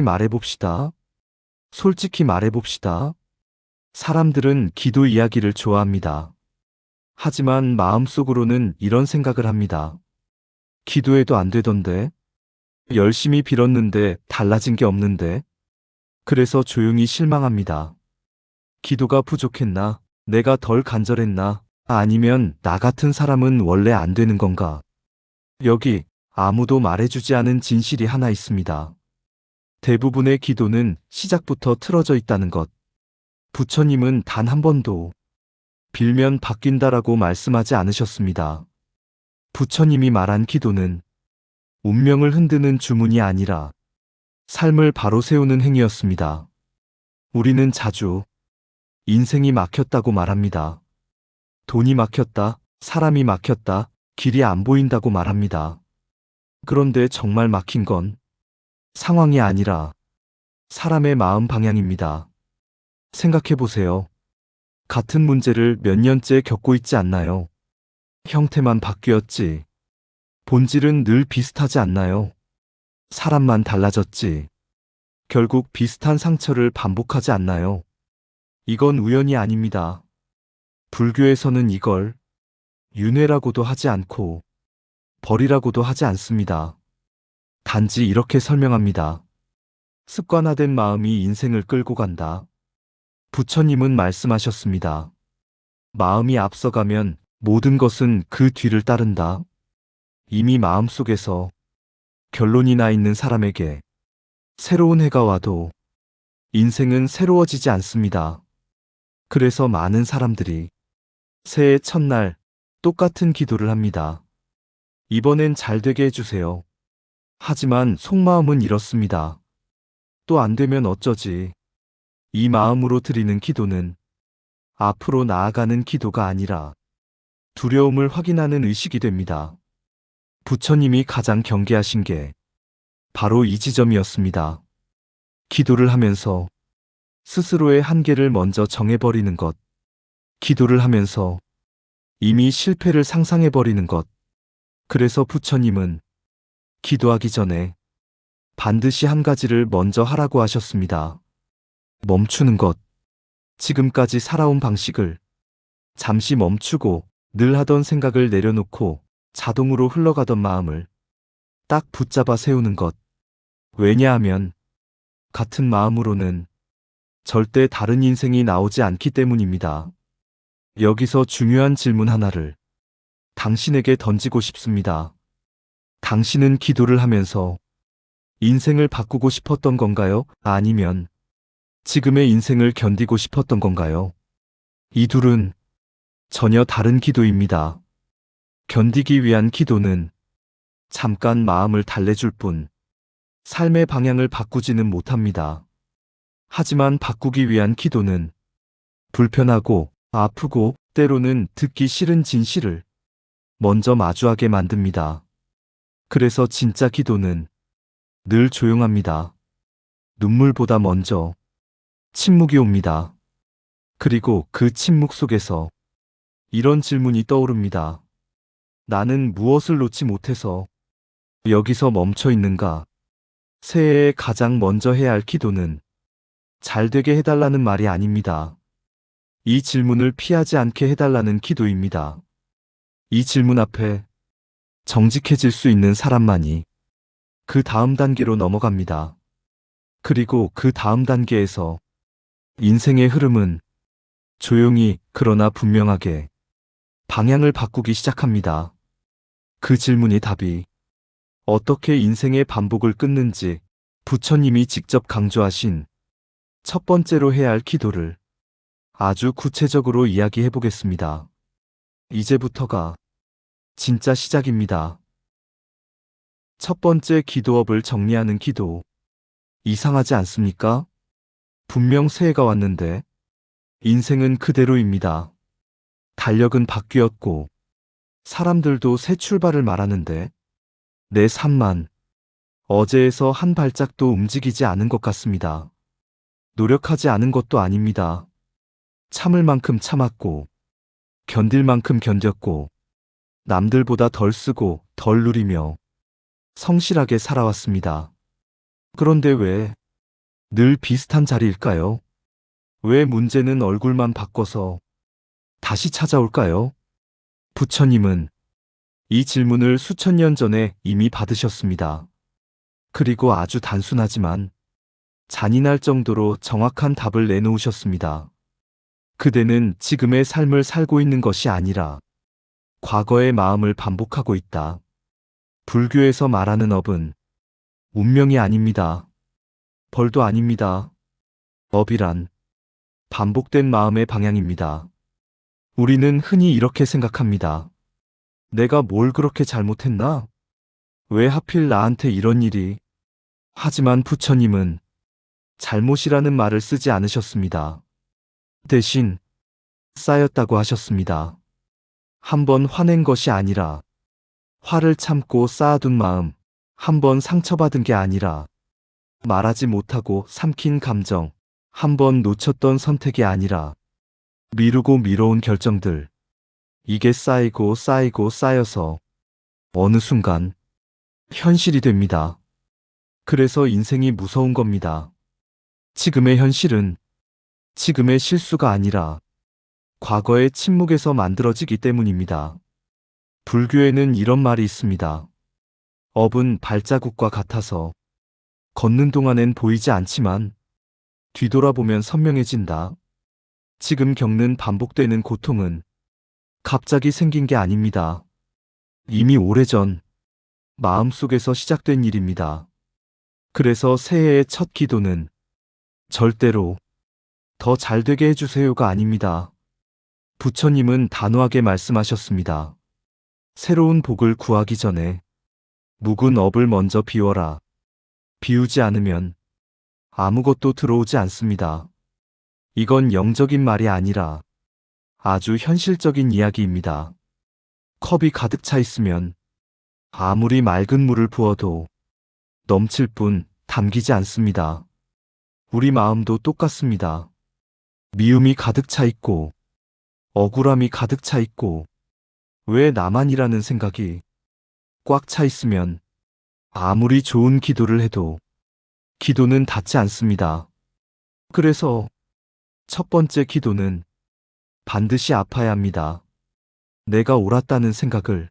말해봅시다. 솔직히 말해봅시다. 사람들은 기도 이야기를 좋아합니다. 하지만 마음속으로는 이런 생각을 합니다. 기도해도 안 되던데. 열심히 빌었는데 달라진 게 없는데. 그래서 조용히 실망합니다. 기도가 부족했나? 내가 덜 간절했나? 아니면 나 같은 사람은 원래 안 되는 건가? 여기 아무도 말해주지 않은 진실이 하나 있습니다. 대부분의 기도는 시작부터 틀어져 있다는 것. 부처님은 단 한 번도 빌면 바뀐다라고 말씀하지 않으셨습니다. 부처님이 말한 기도는 운명을 흔드는 주문이 아니라 삶을 바로 세우는 행위였습니다. 우리는 자주 인생이 막혔다고 말합니다. 돈이 막혔다, 사람이 막혔다, 길이 안 보인다고 말합니다. 그런데 정말 막힌 건 상황이 아니라 사람의 마음 방향입니다. 생각해 보세요. 같은 문제를 몇 년째 겪고 있지 않나요? 형태만 바뀌었지. 본질은 늘 비슷하지 않나요? 사람만 달라졌지. 결국 비슷한 상처를 반복하지 않나요? 이건 우연이 아닙니다. 불교에서는 이걸 윤회라고도 하지 않고 벌이라고도 하지 않습니다. 단지 이렇게 설명합니다. 습관화된 마음이 인생을 끌고 간다. 부처님은 말씀하셨습니다. 마음이 앞서가면 모든 것은 그 뒤를 따른다. 이미 마음속에서 결론이 나 있는 사람에게 새로운 해가 와도 인생은 새로워지지 않습니다. 그래서 많은 사람들이 새해 첫날 똑같은 기도를 합니다. 이번엔 잘 되게 해주세요. 하지만 속마음은 이렇습니다. 또 안 되면 어쩌지? 이 마음으로 드리는 기도는 앞으로 나아가는 기도가 아니라 두려움을 확인하는 의식이 됩니다. 부처님이 가장 경계하신 게 바로 이 지점이었습니다. 기도를 하면서 스스로의 한계를 먼저 정해버리는 것. 기도를 하면서 이미 실패를 상상해버리는 것. 그래서 부처님은 기도하기 전에 반드시 한 가지를 먼저 하라고 하셨습니다. 멈추는 것. 지금까지 살아온 방식을 잠시 멈추고 늘 하던 생각을 내려놓고 자동으로 흘러가던 마음을 딱 붙잡아 세우는 것. 왜냐하면 같은 마음으로는 절대 다른 인생이 나오지 않기 때문입니다. 여기서 중요한 질문 하나를 당신에게 던지고 싶습니다. 당신은 기도를 하면서 인생을 바꾸고 싶었던 건가요? 아니면 지금의 인생을 견디고 싶었던 건가요? 이 둘은 전혀 다른 기도입니다. 견디기 위한 기도는 잠깐 마음을 달래줄 뿐 삶의 방향을 바꾸지는 못합니다. 하지만 바꾸기 위한 기도는 불편하고 아프고 때로는 듣기 싫은 진실을 먼저 마주하게 만듭니다. 그래서 진짜 기도는 늘 조용합니다. 눈물보다 먼저 침묵이 옵니다. 그리고 그 침묵 속에서 이런 질문이 떠오릅니다. 나는 무엇을 놓지 못해서 여기서 멈춰 있는가? 새해에 가장 먼저 해야 할 기도는 잘 되게 해달라는 말이 아닙니다. 이 질문을 피하지 않게 해달라는 기도입니다. 이 질문 앞에 정직해질 수 있는 사람만이 그 다음 단계로 넘어갑니다. 그리고 그 다음 단계에서 인생의 흐름은 조용히 그러나 분명하게 방향을 바꾸기 시작합니다. 그 질문이 답이 어떻게 인생의 반복을 끊는지 부처님이 직접 강조하신 첫 번째로 해야 할 기도를 아주 구체적으로 이야기해 보겠습니다. 이제부터가 진짜 시작입니다. 첫 번째 기도업을 정리하는 기도. 이상하지 않습니까? 분명 새해가 왔는데 인생은 그대로입니다. 달력은 바뀌었고 사람들도 새 출발을 말하는데 내 삶만 어제에서 한 발짝도 움직이지 않은 것 같습니다. 노력하지 않은 것도 아닙니다. 참을 만큼 참았고 견딜 만큼 견뎠고 남들보다 덜 쓰고 덜 누리며 성실하게 살아왔습니다. 그런데 왜 늘 비슷한 자리일까요? 왜 문제는 얼굴만 바꿔서 다시 찾아올까요? 부처님은 이 질문을 수천 년 전에 이미 받으셨습니다. 그리고 아주 단순하지만 잔인할 정도로 정확한 답을 내놓으셨습니다. 그대는 지금의 삶을 살고 있는 것이 아니라 과거의 마음을 반복하고 있다. 불교에서 말하는 업은 운명이 아닙니다. 벌도 아닙니다. 업이란 반복된 마음의 방향입니다. 우리는 흔히 이렇게 생각합니다. 내가 뭘 그렇게 잘못했나? 왜 하필 나한테 이런 일이? 하지만 부처님은 잘못이라는 말을 쓰지 않으셨습니다. 대신 쌓였다고 하셨습니다. 한 번 화낸 것이 아니라 화를 참고 쌓아둔 마음, 한 번 상처받은 게 아니라 말하지 못하고 삼킨 감정, 한 번 놓쳤던 선택이 아니라 미루고 미뤄온 결정들. 이게 쌓이고 쌓이고 쌓여서 어느 순간 현실이 됩니다. 그래서 인생이 무서운 겁니다. 지금의 현실은 지금의 실수가 아니라 과거의 침묵에서 만들어지기 때문입니다. 불교에는 이런 말이 있습니다. 업은 발자국과 같아서 걷는 동안엔 보이지 않지만 뒤돌아보면 선명해진다. 지금 겪는 반복되는 고통은 갑자기 생긴 게 아닙니다. 이미 오래전 마음속에서 시작된 일입니다. 그래서 새해의 첫 기도는 절대로 더 잘되게 해주세요가 아닙니다. 부처님은 단호하게 말씀하셨습니다. 새로운 복을 구하기 전에 묵은 업을 먼저 비워라. 비우지 않으면 아무것도 들어오지 않습니다. 이건 영적인 말이 아니라 아주 현실적인 이야기입니다. 컵이 가득 차 있으면 아무리 맑은 물을 부어도 넘칠 뿐 담기지 않습니다. 우리 마음도 똑같습니다. 미움이 가득 차 있고 억울함이 가득 차 있고 왜 나만이라는 생각이 꽉 차 있으면 아무리 좋은 기도를 해도 기도는 닿지 않습니다. 그래서 첫 번째 기도는 반드시 아파야 합니다. 내가 옳았다는 생각을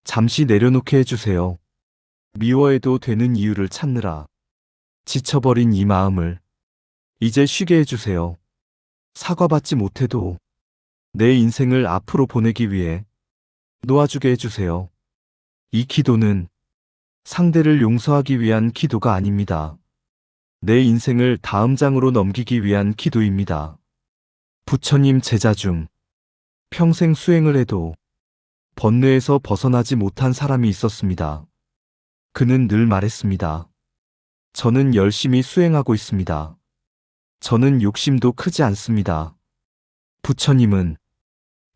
잠시 내려놓게 해주세요. 미워해도 되는 이유를 찾느라 지쳐버린 이 마음을 이제 쉬게 해주세요. 사과받지 못해도 내 인생을 앞으로 보내기 위해 놓아주게 해주세요. 이 기도는 상대를 용서하기 위한 기도가 아닙니다. 내 인생을 다음 장으로 넘기기 위한 기도입니다. 부처님 제자 중 평생 수행을 해도 번뇌에서 벗어나지 못한 사람이 있었습니다. 그는 늘 말했습니다. 저는 열심히 수행하고 있습니다. 저는 욕심도 크지 않습니다. 부처님은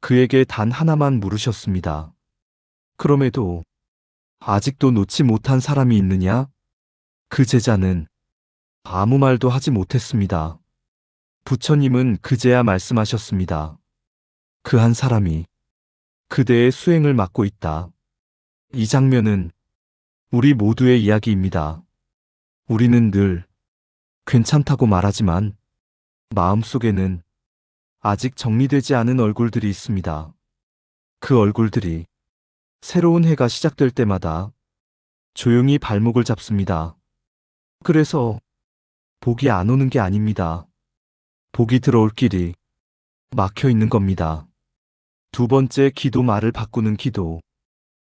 그에게 단 하나만 물으셨습니다. 그럼에도 아직도 놓지 못한 사람이 있느냐? 그 제자는 아무 말도 하지 못했습니다. 부처님은 그제야 말씀하셨습니다. 그 한 사람이 그대의 수행을 막고 있다. 이 장면은 우리 모두의 이야기입니다. 우리는 늘 괜찮다고 말하지만 마음속에는 아직 정리되지 않은 얼굴들이 있습니다. 그 얼굴들이 새로운 해가 시작될 때마다 조용히 발목을 잡습니다. 그래서 복이 안 오는 게 아닙니다. 복이 들어올 길이 막혀 있는 겁니다. 두 번째 기도 말을 바꾸는 기도.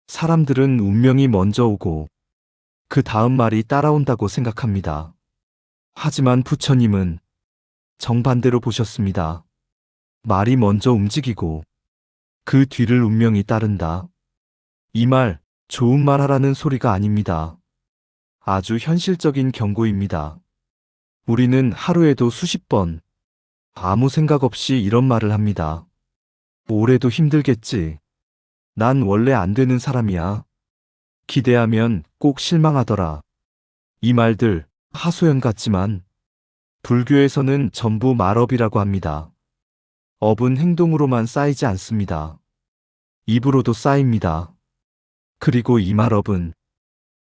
사람들은 운명이 먼저 오고 그 다음 말이 따라온다고 생각합니다. 하지만 부처님은 정반대로 보셨습니다. 말이 먼저 움직이고 그 뒤를 운명이 따른다. 이 말, 좋은 말 하라는 소리가 아닙니다. 아주 현실적인 경고입니다. 우리는 하루에도 수십 번 아무 생각 없이 이런 말을 합니다. 올해도 힘들겠지. 난 원래 안 되는 사람이야. 기대하면 꼭 실망하더라. 이 말들 하소연 같지만 불교에서는 전부 말업이라고 합니다. 업은 행동으로만 쌓이지 않습니다. 입으로도 쌓입니다. 그리고 이 말업은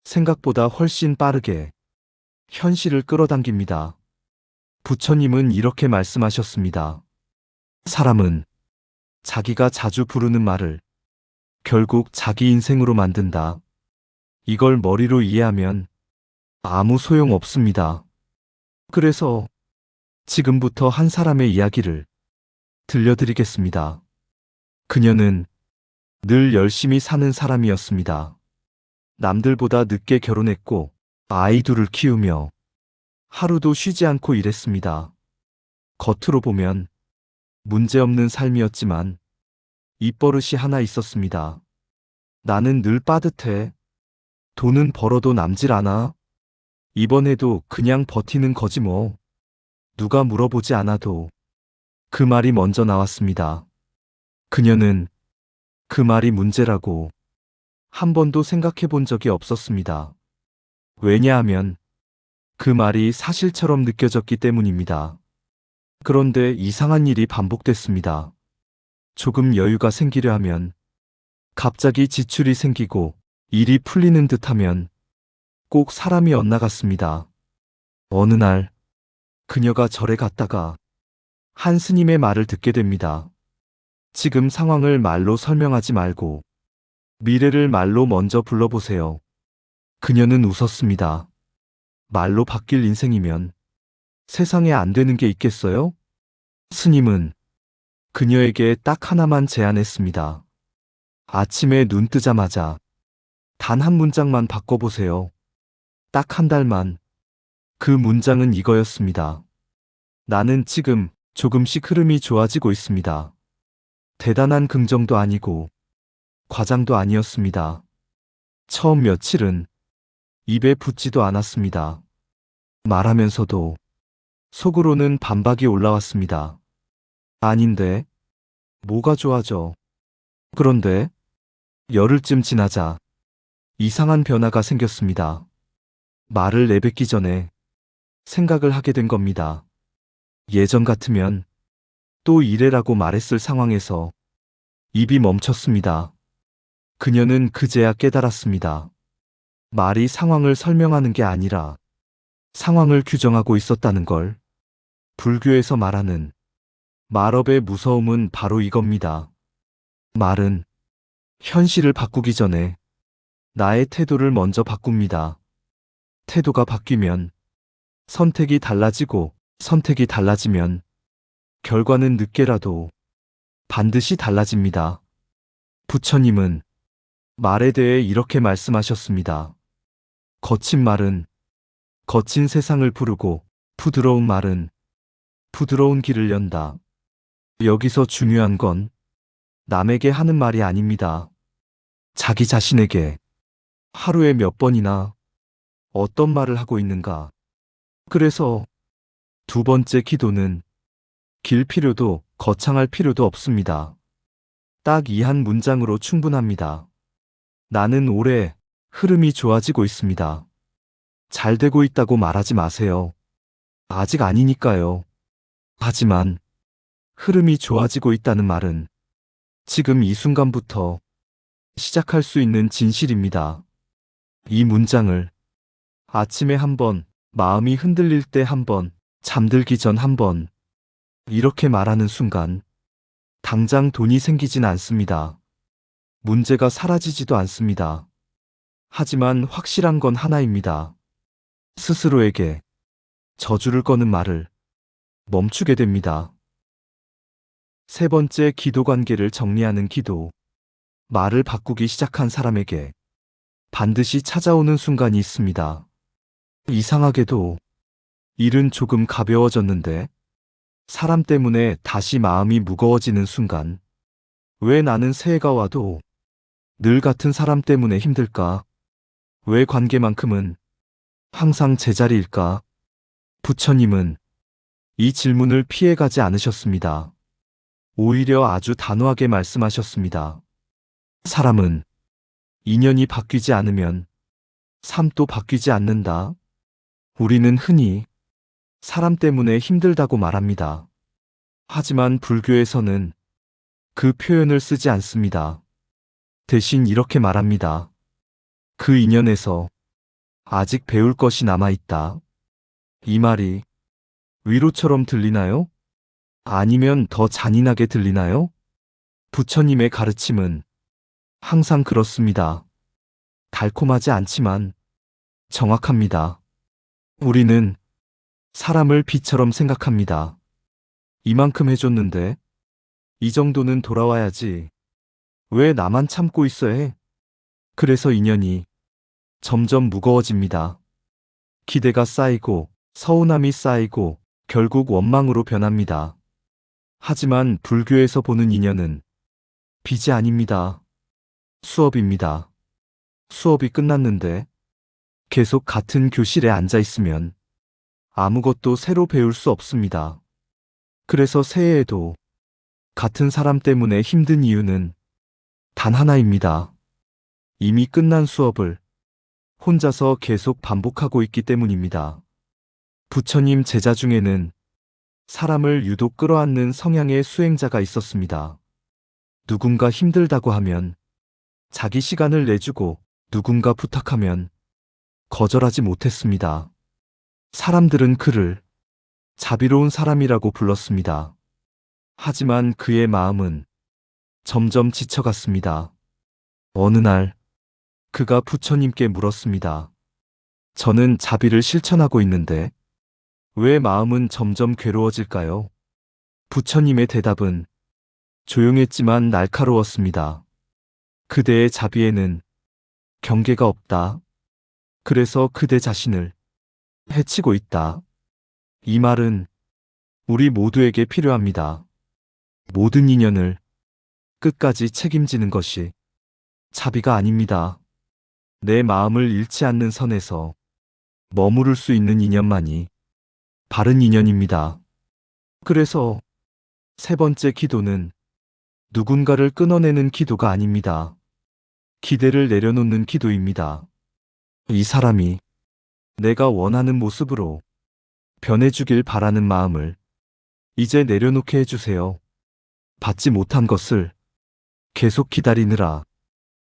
생각보다 훨씬 빠르게 현실을 끌어당깁니다. 부처님은 이렇게 말씀하셨습니다. 사람은 자기가 자주 부르는 말을 결국 자기 인생으로 만든다. 이걸 머리로 이해하면 아무 소용 없습니다. 그래서 지금부터 한 사람의 이야기를 들려드리겠습니다. 그녀는 늘 열심히 사는 사람이었습니다. 남들보다 늦게 결혼했고 아이 둘을 키우며 하루도 쉬지 않고 일했습니다. 겉으로 보면 문제없는 삶이었지만 입버릇이 하나 있었습니다. 나는 늘 빠듯해. 돈은 벌어도 남질 않아. 이번에도 그냥 버티는 거지 뭐. 누가 물어보지 않아도 그 말이 먼저 나왔습니다. 그녀는 그 말이 문제라고 한 번도 생각해 본 적이 없었습니다. 왜냐하면 그 말이 사실처럼 느껴졌기 때문입니다. 그런데 이상한 일이 반복됐습니다. 조금 여유가 생기려 하면 갑자기 지출이 생기고 일이 풀리는 듯하면 꼭 사람이 엇나갔습니다. 어느 날 그녀가 절에 갔다가 한 스님의 말을 듣게 됩니다. 지금 상황을 말로 설명하지 말고 미래를 말로 먼저 불러보세요. 그녀는 웃었습니다. 말로 바뀔 인생이면 세상에 안 되는 게 있겠어요? 스님은 그녀에게 딱 하나만 제안했습니다. 아침에 눈 뜨자마자 단 한 문장만 바꿔보세요. 딱 한 달만. 그 문장은 이거였습니다. 나는 지금 조금씩 흐름이 좋아지고 있습니다. 대단한 긍정도 아니고 과장도 아니었습니다. 처음 며칠은 입에 붙지도 않았습니다. 말하면서도 속으로는 반박이 올라왔습니다. 아닌데, 뭐가 좋아져? 그런데 열흘쯤 지나자 이상한 변화가 생겼습니다. 말을 내뱉기 전에 생각을 하게 된 겁니다. 예전 같으면 또 이래라고 말했을 상황에서 입이 멈췄습니다. 그녀는 그제야 깨달았습니다. 말이 상황을 설명하는 게 아니라 상황을 규정하고 있었다는 걸. 불교에서 말하는 말업의 무서움은 바로 이겁니다. 말은 현실을 바꾸기 전에 나의 태도를 먼저 바꿉니다. 태도가 바뀌면 선택이 달라지고 선택이 달라지면 결과는 늦게라도 반드시 달라집니다. 부처님은 말에 대해 이렇게 말씀하셨습니다. 거친 말은 거친 세상을 부르고 부드러운 말은 부드러운 길을 연다. 여기서 중요한 건 남에게 하는 말이 아닙니다. 자기 자신에게 하루에 몇 번이나 어떤 말을 하고 있는가. 그래서 두 번째 기도는 길 필요도 거창할 필요도 없습니다. 딱 이 한 문장으로 충분합니다. 나는 올해 흐름이 좋아지고 있습니다. 잘 되고 있다고 말하지 마세요. 아직 아니니까요. 하지만 흐름이 좋아지고 있다는 말은 지금 이 순간부터 시작할 수 있는 진실입니다. 이 문장을 아침에 한 번, 마음이 흔들릴 때 한 번, 잠들기 전 한 번, 이렇게 말하는 순간 당장 돈이 생기진 않습니다. 문제가 사라지지도 않습니다. 하지만 확실한 건 하나입니다. 스스로에게 저주를 거는 말을 멈추게 됩니다. 세 번째 기도 관계를 정리하는 기도. 말을 바꾸기 시작한 사람에게 반드시 찾아오는 순간이 있습니다. 이상하게도 일은 조금 가벼워졌는데 사람 때문에 다시 마음이 무거워지는 순간. 왜 나는 새해가 와도 늘 같은 사람 때문에 힘들까? 왜 관계만큼은 항상 제자리일까? 부처님은 이 질문을 피해가지 않으셨습니다. 오히려 아주 단호하게 말씀하셨습니다. 사람은 인연이 바뀌지 않으면 삶도 바뀌지 않는다. 우리는 흔히 사람 때문에 힘들다고 말합니다. 하지만 불교에서는 그 표현을 쓰지 않습니다. 대신 이렇게 말합니다. 그 인연에서 아직 배울 것이 남아있다. 이 말이 위로처럼 들리나요? 아니면 더 잔인하게 들리나요? 부처님의 가르침은 항상 그렇습니다. 달콤하지 않지만 정확합니다. 우리는 사람을 비처럼 생각합니다. 이만큼 해줬는데 이 정도는 돌아와야지. 왜 나만 참고 있어야 해? 그래서 인연이 점점 무거워집니다. 기대가 쌓이고 서운함이 쌓이고 결국 원망으로 변합니다. 하지만 불교에서 보는 인연은 빚이 아닙니다. 수업입니다. 수업이 끝났는데 계속 같은 교실에 앉아 있으면 아무것도 새로 배울 수 없습니다. 그래서 새해에도 같은 사람 때문에 힘든 이유는 단 하나입니다. 이미 끝난 수업을 혼자서 계속 반복하고 있기 때문입니다. 부처님 제자 중에는 사람을 유독 끌어안는 성향의 수행자가 있었습니다. 누군가 힘들다고 하면 자기 시간을 내주고 누군가 부탁하면 거절하지 못했습니다. 사람들은 그를 자비로운 사람이라고 불렀습니다. 하지만 그의 마음은 점점 지쳐갔습니다. 어느 날 그가 부처님께 물었습니다. 저는 자비를 실천하고 있는데 왜 마음은 점점 괴로워질까요? 부처님의 대답은 조용했지만 날카로웠습니다. 그대의 자비에는 경계가 없다. 그래서 그대 자신을 해치고 있다. 이 말은 우리 모두에게 필요합니다. 모든 인연을 끝까지 책임지는 것이 자비가 아닙니다. 내 마음을 잃지 않는 선에서 머무를 수 있는 인연만이 바른 인연입니다. 그래서 세 번째 기도는 누군가를 끊어내는 기도가 아닙니다. 기대를 내려놓는 기도입니다. 이 사람이 내가 원하는 모습으로 변해주길 바라는 마음을 이제 내려놓게 해주세요. 받지 못한 것을 계속 기다리느라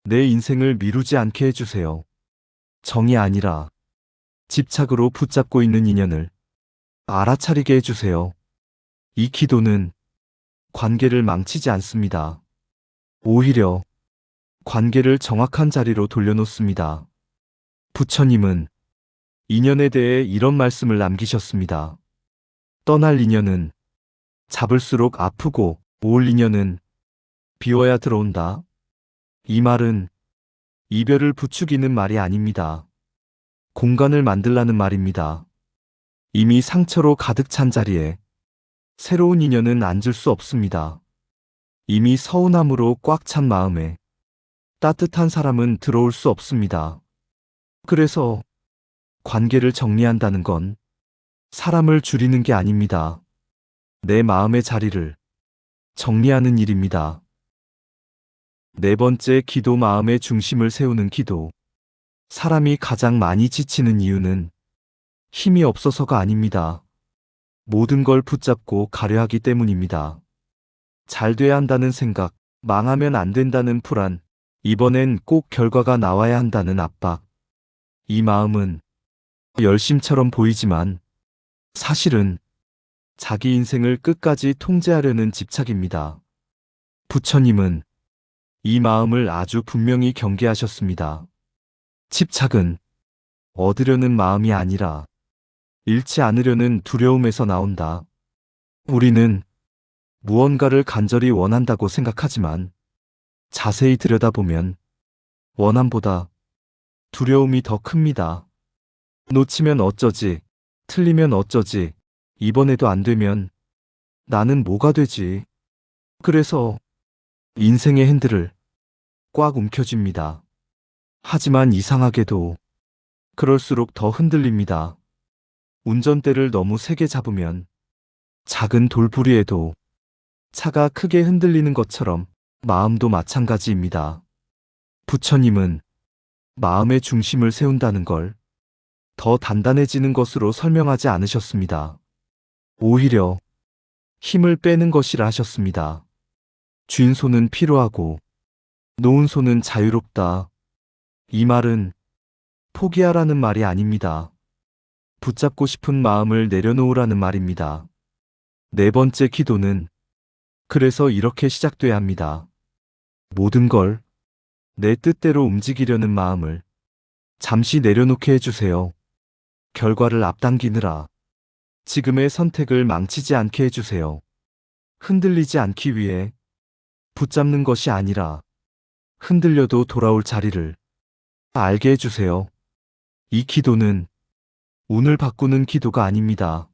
내 인생을 미루지 않게 해주세요. 정이 아니라 집착으로 붙잡고 있는 인연을 알아차리게 해주세요. 이 기도는 관계를 망치지 않습니다. 오히려 관계를 정확한 자리로 돌려놓습니다. 부처님은 인연에 대해 이런 말씀을 남기셨습니다. 떠날 인연은 잡을수록 아프고 올 인연은 비워야 들어온다. 이 말은 이별을 부추기는 말이 아닙니다. 공간을 만들라는 말입니다. 이미 상처로 가득 찬 자리에 새로운 인연은 앉을 수 없습니다. 이미 서운함으로 꽉 찬 마음에 따뜻한 사람은 들어올 수 없습니다. 그래서 관계를 정리한다는 건 사람을 줄이는 게 아닙니다. 내 마음의 자리를 정리하는 일입니다. 네 번째 기도, 마음의 중심을 세우는 기도. 사람이 가장 많이 지치는 이유는 힘이 없어서가 아닙니다. 모든 걸 붙잡고 가려 하기 때문입니다. 잘 돼야 한다는 생각, 망하면 안 된다는 불안, 이번엔 꼭 결과가 나와야 한다는 압박. 이 마음은 열심처럼 보이지만 사실은 자기 인생을 끝까지 통제하려는 집착입니다. 부처님은 이 마음을 아주 분명히 경계하셨습니다. 집착은 얻으려는 마음이 아니라 잃지 않으려는 두려움에서 나온다. 우리는 무언가를 간절히 원한다고 생각하지만 자세히 들여다보면 원함보다 두려움이 더 큽니다. 놓치면 어쩌지? 틀리면 어쩌지? 이번에도 안 되면 나는 뭐가 되지? 그래서 인생의 핸들을 꽉 움켜쥡니다. 하지만 이상하게도 그럴수록 더 흔들립니다. 운전대를 너무 세게 잡으면 작은 돌부리에도 차가 크게 흔들리는 것처럼 마음도 마찬가지입니다. 부처님은 마음의 중심을 세운다는 걸 더 단단해지는 것으로 설명하지 않으셨습니다. 오히려 힘을 빼는 것이라 하셨습니다. 쥔 손은 피로하고 놓은 손은 자유롭다. 이 말은 포기하라는 말이 아닙니다. 붙잡고 싶은 마음을 내려놓으라는 말입니다. 네 번째 기도는 그래서 이렇게 시작돼야 합니다. 모든 걸 내 뜻대로 움직이려는 마음을 잠시 내려놓게 해주세요. 결과를 앞당기느라 지금의 선택을 망치지 않게 해주세요. 흔들리지 않기 위해 붙잡는 것이 아니라 흔들려도 돌아올 자리를 알게 해주세요. 이 기도는 운을 바꾸는 기도가 아닙니다.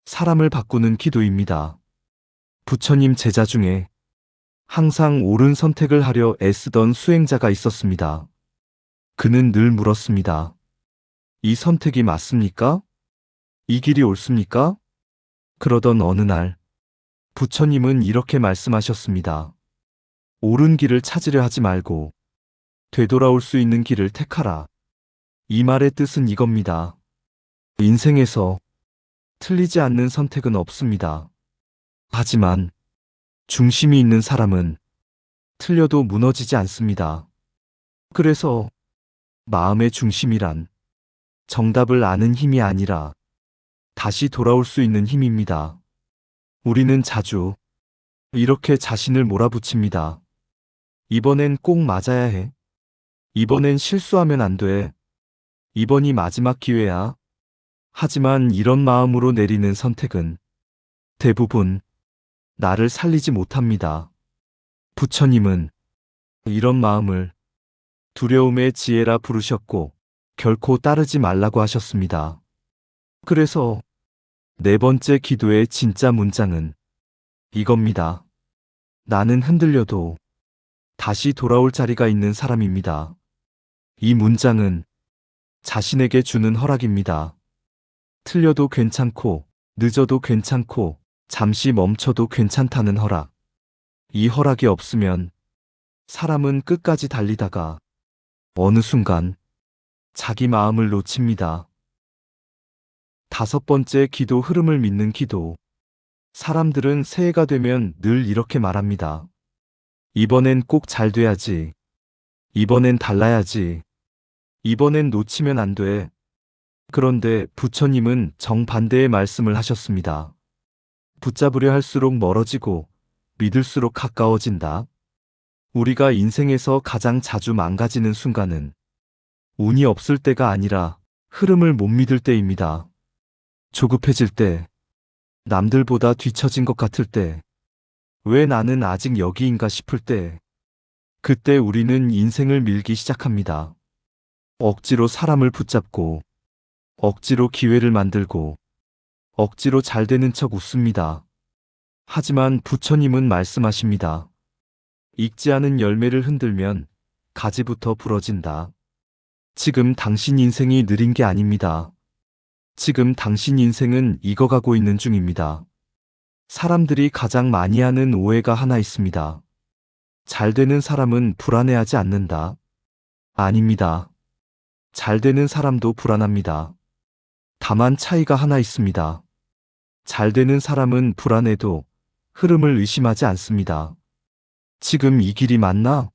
사람을 바꾸는 기도입니다. 부처님 제자 중에 항상 옳은 선택을 하려 애쓰던 수행자가 있었습니다. 그는 늘 물었습니다. 이 선택이 맞습니까? 이 길이 옳습니까? 그러던 어느 날 부처님은 이렇게 말씀하셨습니다. 옳은 길을 찾으려 하지 말고 되돌아올 수 있는 길을 택하라. 이 말의 뜻은 이겁니다. 인생에서 틀리지 않는 선택은 없습니다. 하지만 중심이 있는 사람은 틀려도 무너지지 않습니다. 그래서 마음의 중심이란 정답을 아는 힘이 아니라 다시 돌아올 수 있는 힘입니다. 우리는 자주 이렇게 자신을 몰아붙입니다. 이번엔 꼭 맞아야 해. 이번엔 실수하면 안 돼. 이번이 마지막 기회야. 하지만 이런 마음으로 내리는 선택은 대부분 나를 살리지 못합니다. 부처님은 이런 마음을 두려움의 지혜라 부르셨고 결코 따르지 말라고 하셨습니다. 그래서 네 번째 기도의 진짜 문장은 이겁니다. 나는 흔들려도 다시 돌아올 자리가 있는 사람입니다. 이 문장은 자신에게 주는 허락입니다. 틀려도 괜찮고, 늦어도 괜찮고, 잠시 멈춰도 괜찮다는 허락. 이 허락이 없으면 사람은 끝까지 달리다가 어느 순간 자기 마음을 놓칩니다. 다섯 번째 기도 흐름을 믿는 기도. 사람들은 새해가 되면 늘 이렇게 말합니다. 이번엔 꼭 잘 돼야지. 이번엔 달라야지. 이번엔 놓치면 안 돼. 그런데 부처님은 정반대의 말씀을 하셨습니다. 붙잡으려 할수록 멀어지고 믿을수록 가까워진다. 우리가 인생에서 가장 자주 망가지는 순간은 운이 없을 때가 아니라 흐름을 못 믿을 때입니다. 조급해질 때, 남들보다 뒤처진 것 같을 때, 왜 나는 아직 여기인가 싶을 때, 그때 우리는 인생을 밀기 시작합니다. 억지로 사람을 붙잡고, 억지로 기회를 만들고, 억지로 잘 되는 척 웃습니다. 하지만 부처님은 말씀하십니다. 익지 않은 열매를 흔들면 가지부터 부러진다. 지금 당신 인생이 느린 게 아닙니다. 지금 당신 인생은 익어가고 있는 중입니다. 사람들이 가장 많이 하는 오해가 하나 있습니다. 잘 되는 사람은 불안해하지 않는다. 아닙니다. 잘 되는 사람도 불안합니다. 다만 차이가 하나 있습니다. 잘 되는 사람은 불안해도 흐름을 의심하지 않습니다. 지금 이 길이 맞나?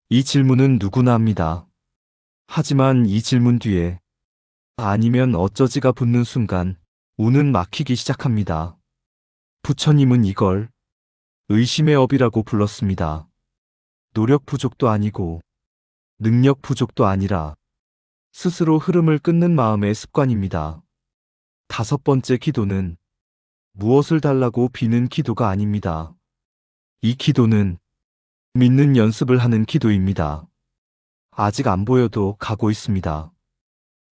이 질문은 누구나 합니다. 하지만 이 질문 뒤에 아니면 어쩌지가 붙는 순간 운은 막히기 시작합니다. 부처님은 이걸 의심의 업이라고 불렀습니다. 노력 부족도 아니고 능력 부족도 아니라 스스로 흐름을 끊는 마음의 습관입니다. 다섯 번째 기도는 무엇을 달라고 비는 기도가 아닙니다. 이 기도는 믿는 연습을 하는 기도입니다. 아직 안 보여도 가고 있습니다.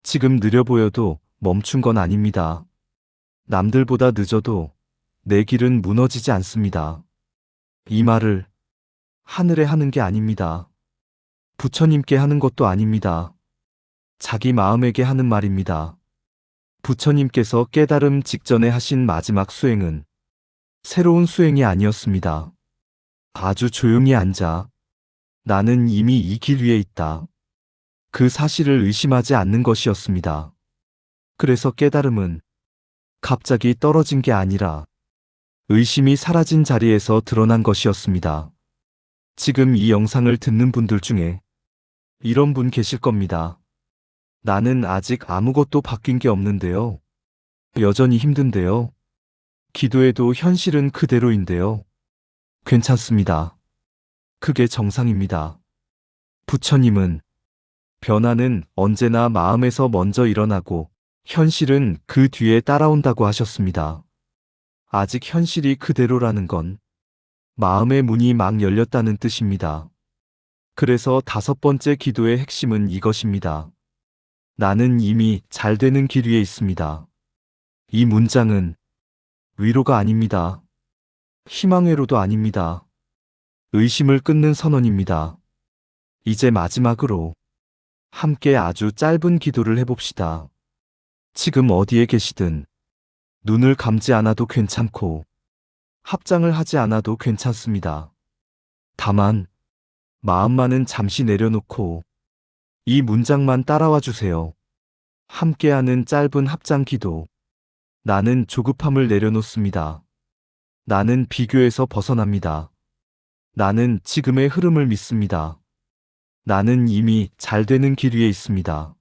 지금 느려 보여도 멈춘 건 아닙니다. 남들보다 늦어도 내 길은 무너지지 않습니다. 이 말을 하늘에 하는 게 아닙니다. 부처님께 하는 것도 아닙니다. 자기 마음에게 하는 말입니다. 부처님께서 깨달음 직전에 하신 마지막 수행은 새로운 수행이 아니었습니다. 아주 조용히 앉아 나는 이미 이 길 위에 있다. 그 사실을 의심하지 않는 것이었습니다. 그래서 깨달음은 갑자기 떨어진 게 아니라 의심이 사라진 자리에서 드러난 것이었습니다. 지금 이 영상을 듣는 분들 중에 이런 분 계실 겁니다. 나는 아직 아무것도 바뀐 게 없는데요. 여전히 힘든데요. 기도해도 현실은 그대로인데요. 괜찮습니다. 그게 정상입니다. 부처님은 변화는 언제나 마음에서 먼저 일어나고 현실은 그 뒤에 따라온다고 하셨습니다. 아직 현실이 그대로라는 건 마음의 문이 막 열렸다는 뜻입니다. 그래서 5번째 기도의 핵심은 이것입니다. 나는 이미 잘 되는 길 위에 있습니다. 이 문장은 위로가 아닙니다. 희망회로도 아닙니다. 의심을 끊는 선언입니다. 이제 마지막으로 함께 아주 짧은 기도를 해봅시다. 지금 어디에 계시든 눈을 감지 않아도 괜찮고 합장을 하지 않아도 괜찮습니다. 다만 마음만은 잠시 내려놓고 이 문장만 따라와 주세요. 함께하는 짧은 합장 기도. 나는 조급함을 내려놓습니다. 나는 비교에서 벗어납니다. 나는 지금의 흐름을 믿습니다. 나는 이미 잘 되는 길 위에 있습니다.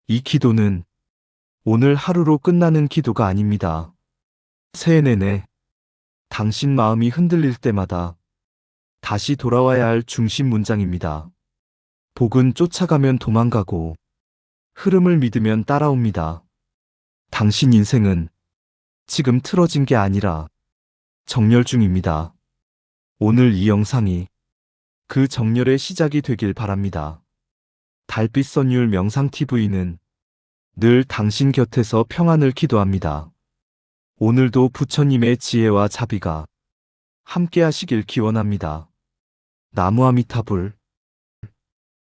이 기도는 오늘 하루로 끝나는 기도가 아닙니다. 새해 내내 당신 마음이 흔들릴 때마다 다시 돌아와야 할 중심 문장입니다. 복은 쫓아가면 도망가고 흐름을 믿으면 따라옵니다. 당신 인생은 지금 틀어진 게 아니라 정렬 중입니다. 오늘 이 영상이 그 정렬의 시작이 되길 바랍니다. 달빛 선율 명상TV는 늘 당신 곁에서 평안을 기도합니다. 오늘도 부처님의 지혜와 자비가 함께 하시길 기원합니다. 나무아미타불.